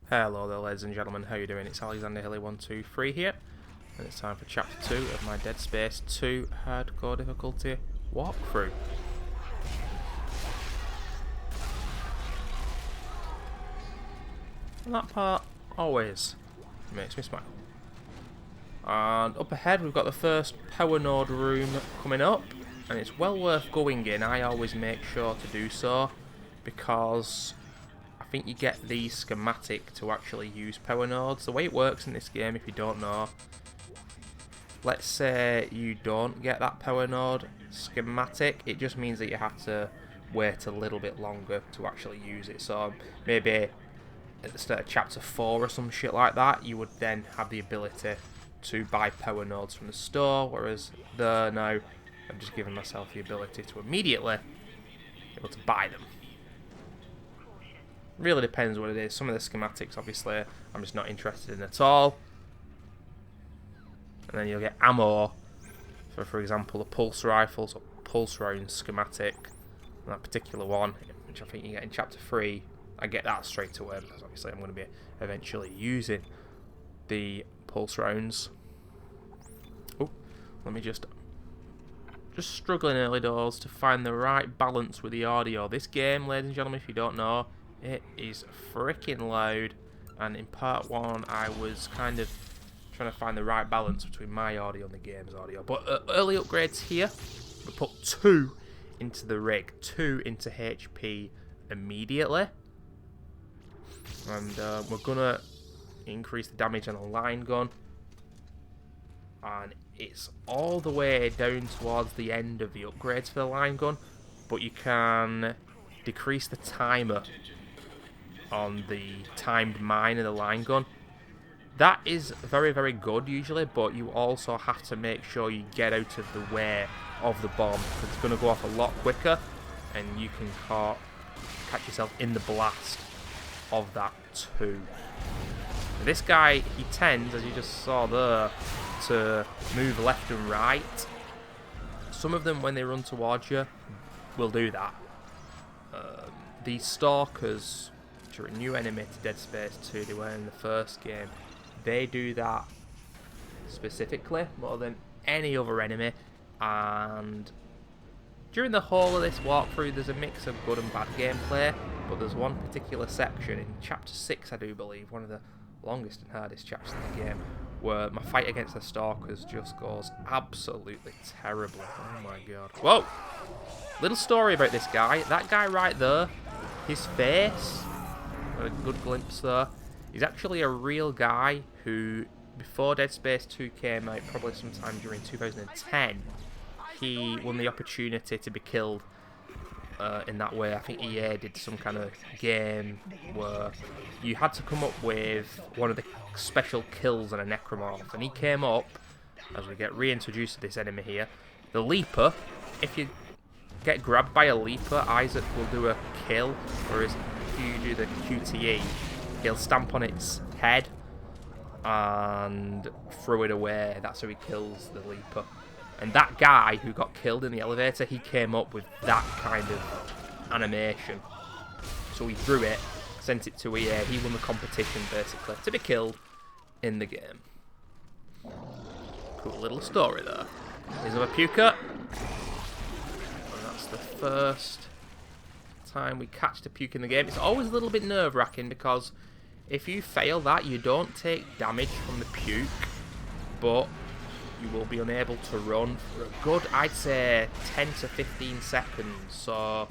Hello there, ladies and gentlemen, how you doing? It's Alexander Hilly123 here, and it's time for Chapter 2 of my Dead Space 2 Hardcore Difficulty walkthrough. And that part always makes me smile. And up ahead we've got the first power node room coming up, and it's well worth going in. I always make sure to do so, because I think you get the schematic to actually use power nodes. The way it works in this game, if you don't know, let's say you don't get that power node schematic, it just means that you have to wait a little bit longer to actually use it. So maybe at the start of chapter 4 or some shit like that, you would then have the ability to buy power nodes from the store, whereas there now I've just given myself the ability to immediately be able to buy them. Really depends what it is. Some of the schematics, obviously, I'm just not interested in at all. And then you'll get ammo for example, the pulse rifles or pulse round schematic. And that particular one, which I think you get in Chapter 3, I get that straight away because obviously I'm going to be eventually using the pulse rounds. Oh, let me just struggling early doors to find the right balance with the audio. This game, ladies and gentlemen, if you don't know, it is freaking loud, and in part 1 I was kind of trying to find the right balance between my audio and the game's audio. But early upgrades here, we put 2 into the rig, 2 into HP immediately, and we're gonna increase the damage on the line gun, and it's all the way down towards the end of the upgrades for the line gun, but you can decrease the timer on the timed mine of the line gun. That is very, very good usually, but you also have to make sure you get out of the way of the bomb, because it's going to go off a lot quicker, and you can catch yourself in the blast of that too. This guy, he tends, as you just saw there, to move left and right. Some of them, when they run towards you, will do that. These stalkers, which are a new enemy to Dead Space 2, they were in the first game, they do that specifically more than any other enemy. And during the whole of this walkthrough, there's a mix of good and bad gameplay, but there's one particular section in Chapter 6, I do believe, one of the longest and hardest chapters in the game, where my fight against the stalkers just goes absolutely terribly. Oh my god. Whoa! Little story about this guy. That guy right there, his face, got a good glimpse there, he's actually a real guy who, before Dead Space 2 came out, probably sometime during 2010, he won the opportunity to be killed in that way. I think EA did some kind of game where you had to come up with one of the special kills on a necromorph, and he came up, as we get reintroduced to this enemy here, the Leaper. If you get grabbed by a Leaper, Isaac will do a kill, whereas if you do the QTE, he'll stamp on its head and throw it away. That's how he kills the Leaper. And that guy who got killed in the elevator, he came up with that kind of animation. So he drew it, sent it to EA, he won the competition basically to be killed in the game. Cool little story there. Here's another puker. And that's the first time we catch the puke in the game. It's always a little bit nerve-wracking, because if you fail that, you don't take damage from the puke, but you will be unable to run for a good, I'd say, 10 to 15 seconds. So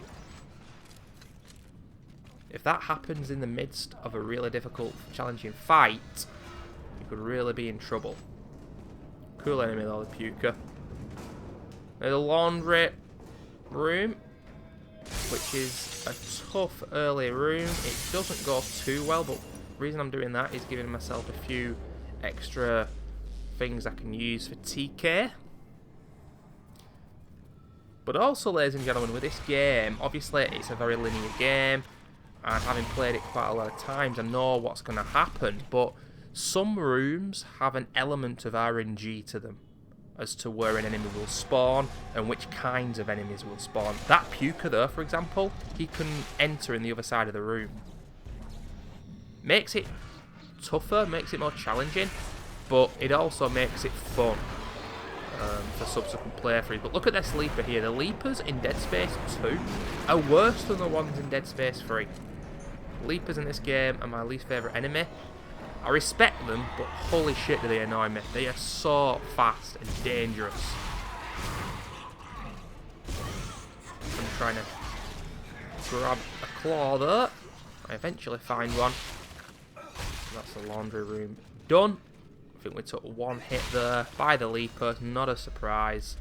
if that happens in the midst of a really difficult, challenging fight, you could really be in trouble. Cool enemy though, the puker. Now the laundry room, which is a tough early room. It doesn't go too well, but the reason I'm doing that is giving myself a few extra things I can use for TK. But also, ladies and gentlemen, with this game, obviously it's a very linear game, and having played it quite a lot of times, I know what's going to happen, but some rooms have an element of RNG to them as to where an enemy will spawn and which kinds of enemies will spawn. That puker there, for example, he can enter in the other side of the room. Makes it tougher, makes it more challenging, but it also makes it fun for subsequent playthroughs. But look at this leaper here. The leapers in Dead Space 2 are worse than the ones in Dead Space 3. Leapers in this game are my least favourite enemy. I respect them, but holy shit do they annoy me. They are so fast and dangerous. I'm trying to grab a claw there. I eventually find one. That's the laundry room done. I think we took one hit there by the leaper, not a surprise.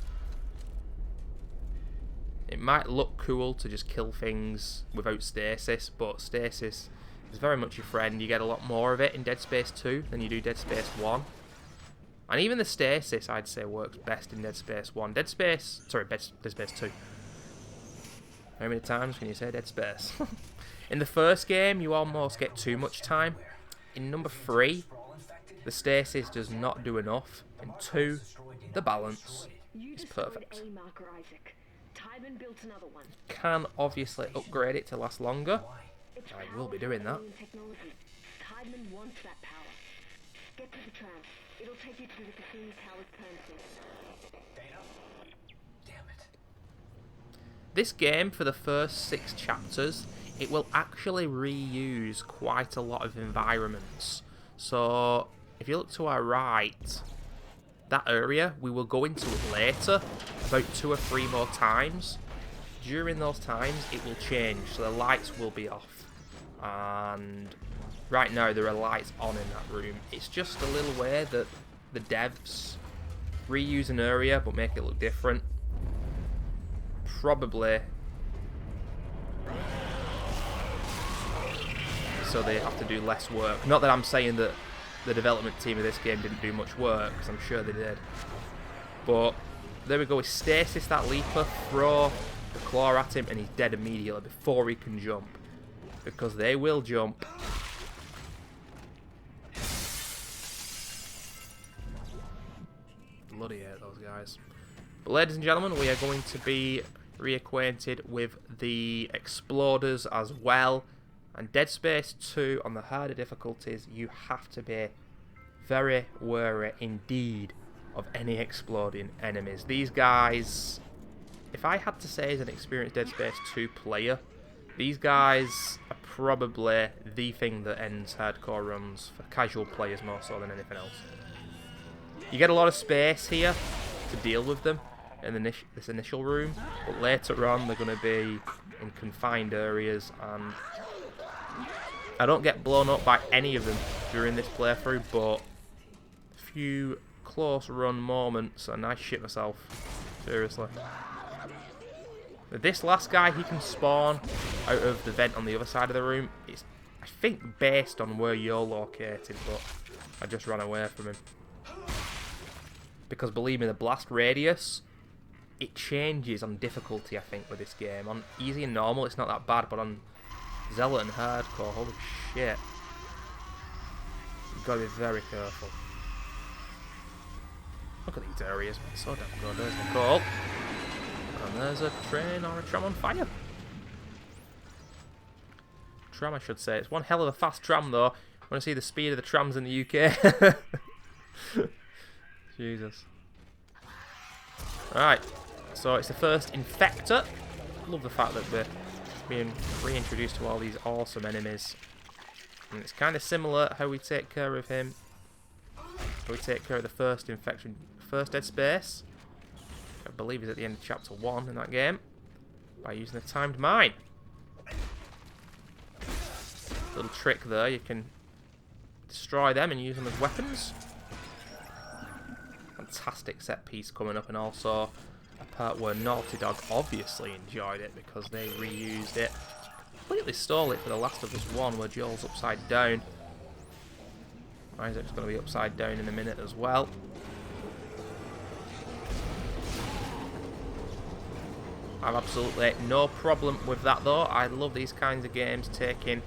It might look cool to just kill things without stasis, but stasis is very much your friend. You get a lot more of it in Dead Space 2 than you do Dead Space 1. And even the stasis, I'd say, works best in Dead Space 1. Dead Space 2. How many times can you say Dead Space? In the first game, you almost get too much time. In number 3, the stasis does not do enough. In 2, the balance is perfect. Can obviously upgrade it to last longer. I will be doing that. This game, for the first 6 chapters, it will actually reuse quite a lot of environments. So, if you look to our right, that area, we will go into it later, about 2 or 3 more times. During those times, it will change, so the lights will be off. And right now, there are lights on in that room. It's just a little way that the devs reuse an area, but make it look different. Probably so they have to do less work. Not that I'm saying that the development team of this game didn't do much work, because I'm sure they did. But there we go, with stasis that leaper, throw the claw at him and he's dead immediately before he can jump. Because they will jump. Bloody hate those guys. But ladies and gentlemen, we are going to be reacquainted with the exploders as well. And Dead Space 2, on the harder difficulties, you have to be very wary indeed of any exploding enemies. These guys, if I had to say as an experienced Dead Space 2 player, these guys are probably the thing that ends hardcore runs for casual players more so than anything else. You get a lot of space here to deal with them in this initial room, but later on they're going to be in confined areas, and I don't get blown up by any of them during this playthrough, but a few close run moments and I shit myself, seriously. This last guy, he can spawn out of the vent on the other side of the room. It's, I think, based on where you're located, but I just ran away from him. Because believe me, the blast radius, it changes on difficulty, I think, with this game. On easy and normal, it's not that bad, but on Zealot and hardcore, holy shit. You've got to be very careful. Look at these areas, man. So damn good. There's the call. And there's a train or a tram on fire. Tram, I should say. It's one hell of a fast tram, though. I want to see the speed of the trams in the UK. Jesus. Alright. So it's the first Infector. Love the fact that we're being reintroduced to all these awesome enemies. And it's kind of similar how we take care of him. How we take care of the first infection, first Dead Space. I believe he's at the end of chapter 1 in that game, by using a timed mine. Little trick there, you can destroy them and use them as weapons. Fantastic set piece coming up, and also a part where Naughty Dog obviously enjoyed it because they reused it. Completely stole it for The Last of Us 1 where Joel's upside down. Isaac's going to be upside down in a minute as well. I have absolutely no problem with that though. I love these kinds of games taking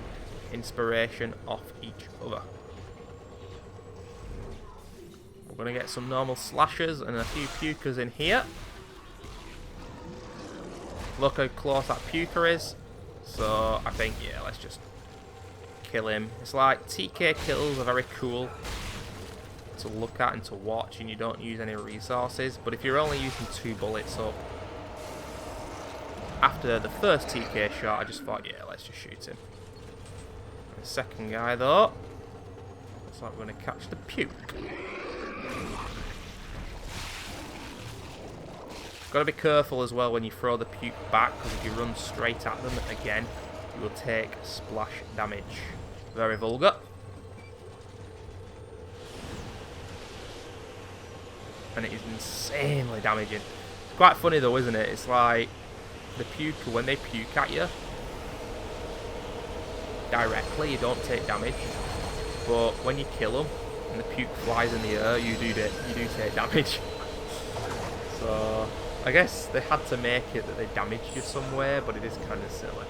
inspiration off each other. We're going to get some normal slashers and a few pukers in here. Look how close that puker is. So I think, yeah, let's just kill him. It's like TK kills are very cool to look at and to watch, and you don't use any resources. But if you're only using 2 bullets up, after the first TK shot, I just thought, yeah, let's just shoot him. And the second guy, though, looks like we're going to catch the puke. Got to be careful as well when you throw the puke back, because if you run straight at them again, you will take splash damage. Very vulgar. And it is insanely damaging. It's quite funny though, isn't it? It's like the puke, when they puke at you directly, you don't take damage. But when you kill them and the puke flies in the air, you do take damage. So I guess they had to make it that they damaged you somewhere, but it is kind of silly.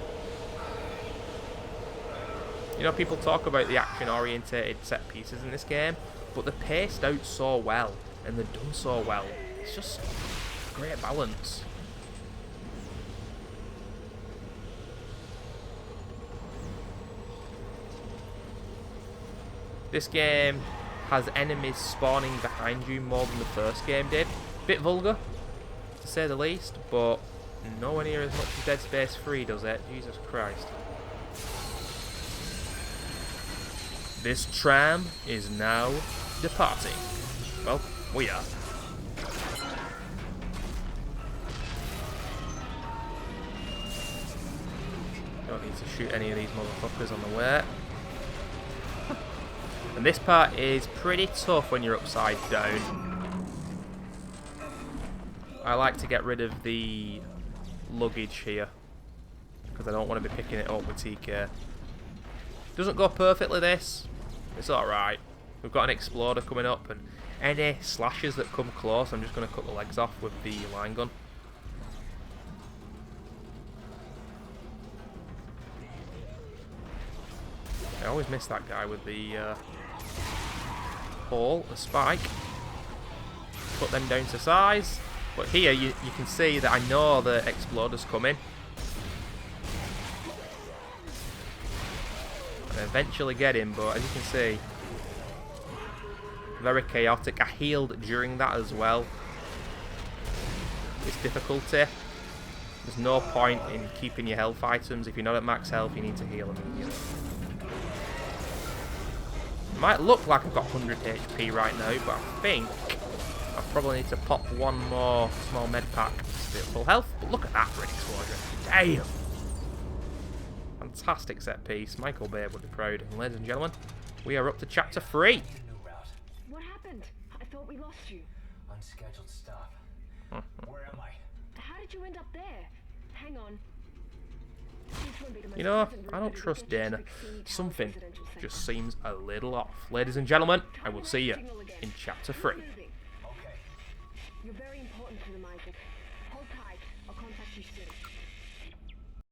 You know, people talk about the action-orientated set pieces in this game, but they're paced out so well, and they're done so well. It's just a great balance. This game has enemies spawning behind you more than the first game did. Bit vulgar, to say the least, but nowhere near as much as Dead Space 3 does it. Jesus Christ. This tram is now departing. Well, we are. Don't need to shoot any of these motherfuckers on the way. And this part is pretty tough when you're upside down. I like to get rid of the luggage here, because I don't want to be picking it up with TK. Doesn't go perfectly, this. It's alright. We've got an exploder coming up, and any slashers that come close, I'm just going to cut the legs off with the line gun. I always miss that guy with the pole, the spike. Put them down to size. But here you can see that I know the exploder's coming. And eventually get him, but as you can see, very chaotic. I healed during that as well. It's difficulty. There's no point in keeping your health items. If you're not at max health, you need to heal immediately. It might look like I've got 100 HP right now, but I think I probably need to pop one more small med pack to be at full health. But look at that for an explosion. Damn! Fantastic set piece. Michael Bay would be proud. And ladies and gentlemen, we are up to chapter 3. What happened? I thought we lost you. Unscheduled stop. Where am I? How did you end up there? Hang on. You know, I don't trust Dana. Something just seems a little off. Ladies and gentlemen, I will see you in chapter 3. Okay. You're very important to them, Isaac. Hold tight. I'll contact you soon.